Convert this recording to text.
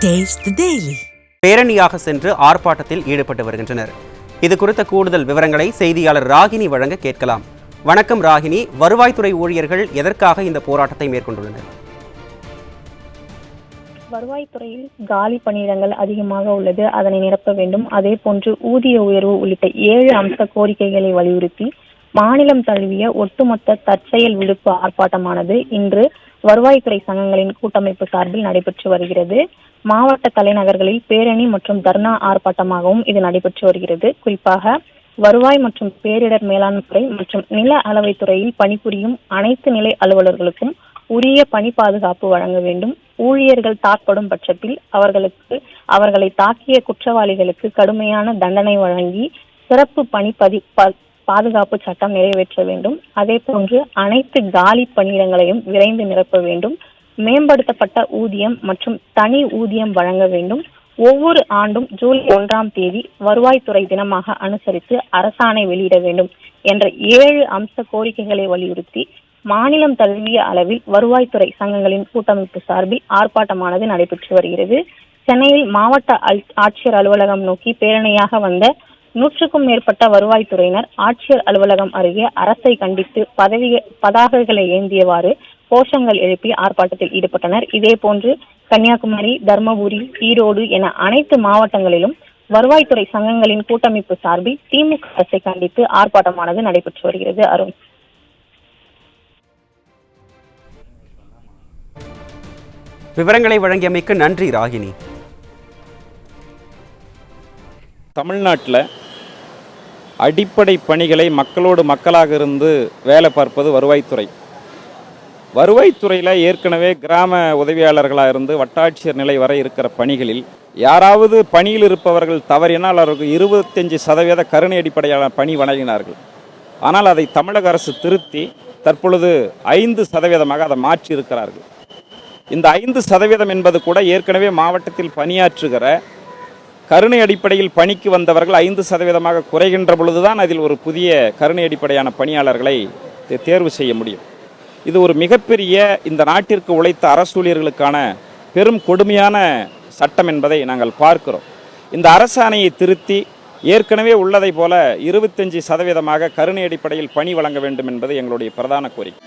Taste the Daily. பேரணியாக சென்று ஆர்ப்பாட்டத்தில் ஈடுபட்டு வருகின்றனர். இது குறித்த கூடுதல் விவரங்களை செய்தியாளர் ராகினி வழங்க கேட்கலாம். வணக்கம் ராகினி, வருவாய்த்துறை ஊழியர்கள் எதற்காக இந்த போராட்டத்தை மேற்கொண்டுள்ளனர்? வருவாய்த்துறையில் காலி பணியிடங்கள் அதிகமாக உள்ளது, அதனை நிரப்ப வேண்டும். அதே போன்று ஊதிய உயர்வு உள்ளிட்ட 7 அம்ச கோரிக்கைகளை வலியுறுத்தி மாநிலம் தழுவிய ஒட்டுமொத்த தற்செயல் விடுப்பு ஆர்ப்பாட்டமானது இன்று வருவாய்த்துறை சங்கங்களின் கூட்டமைப்பு சார்பில் நடைபெற்று வருகிறது. மாவட்ட தலைநகர்களில் பேரணி மற்றும் தர்ணா ஆர்ப்பாட்டமாகவும் இது நடைபெற்று வருகிறது. குறிப்பாக வருவாய் மற்றும் பேரிடர் மேலாண்மை துறை மற்றும் நில அளவைத்துறையில் பணிபுரியும் அனைத்து நிலை அலுவலர்களுக்கும் உரிய பணி பாதுகாப்பு வழங்க வேண்டும். ஊழியர்கள் தாக்கப்படும் பட்சத்தில் அவர்களை தாக்கிய குற்றவாளிகளுக்கு கடுமையான தண்டனை வழங்கி சிறப்பு பணி பாதுகாப்பு சட்டம் நிறைவேற்ற வேண்டும். அதே போன்று அனைத்து காலி பணியிடங்களையும் விரைந்து நிரப்ப வேண்டும். மேம்படுத்தப்பட்ட ஊதியம் மற்றும் தனி ஊதியம் வழங்க வேண்டும். ஒவ்வொரு ஆண்டும் ஜூலை 1ஆம் தேதி வருவாய்த்துறை தினமாக அனுசரித்து அரசாணை வெளியிட வேண்டும் என்ற 7 அம்ச கோரிக்கைகளை வலியுறுத்தி மாநிலம் தழுவிய அளவில் வருவாய்த்துறை சங்கங்களின் கூட்டமைப்பு சார்பில் ஆர்ப்பாட்டமானது நடைபெற்று வருகிறது. சென்னையில் மாவட்ட ஆட்சியர் அலுவலகம் நோக்கி பேரணியாக வந்த 100க்கும் மேற்பட்ட வருவாய்த்துறையினர் ஆட்சியர் அலுவலகம் அருகே அரசை கண்டித்து பதாகைகளை ஏந்தியவாறு கோஷங்கள் எழுப்பி ஆர்ப்பாட்டத்தில் ஈடுபட்டனர். இதே போன்று கன்னியாகுமரி, தர்மபுரி, ஈரோடு என அனைத்து மாவட்டங்களிலும் வருவாய்த்துறை சங்கங்களின் கூட்டமைப்பு சார்பில் திமுக அரசை கண்டித்து ஆர்ப்பாட்டமானது நடைபெற்று வருகிறது. அருண், விவரங்களை வழங்கியமைக்கு நன்றி ராகினி. தமிழ்நாட்டில் அடிப்படை பணிகளை மக்களோடு மக்களாக இருந்து வேலை பார்ப்பது வருவாய்த்துறை. வருவாய்த்துறையில் ஏற்கனவே கிராம உதவியாளர்களாக இருந்து வட்டாட்சியர் நிலை வரை இருக்கிற பணிகளில் யாராவது பணியில் இருப்பவர்கள் தவறினால் அவருக்கு 25% கருணை அடிப்படையான பணி வழங்கினார்கள். ஆனால் அதை தமிழக அரசு திருத்தி தற்பொழுது 5% அதை மாற்றி இருக்கிறார்கள். இந்த 5% என்பது கூட ஏற்கனவே மாவட்டத்தில் பணியாற்றுகிற கருணை அடிப்படையில் பணிக்கு வந்தவர்கள் 5% குறைகின்ற பொழுதுதான் அதில் ஒரு புதிய கருணை அடிப்படையான பணியாளர்களை தேர்வு செய்ய முடியும். இது ஒரு மிகப்பெரிய இந்த நாட்டிற்கு உழைத்த அரசூழியர்களுக்கான பெரும் கொடுமையான சட்டம் என்பதை நாங்கள் பார்க்கிறோம். இந்த அரசாணையை திருத்தி ஏற்கனவே உள்ளதை போல 25% கருணை அடிப்படையில் பணி வழங்க வேண்டும் என்பது எங்களுடைய பிரதான கோரிக்கை.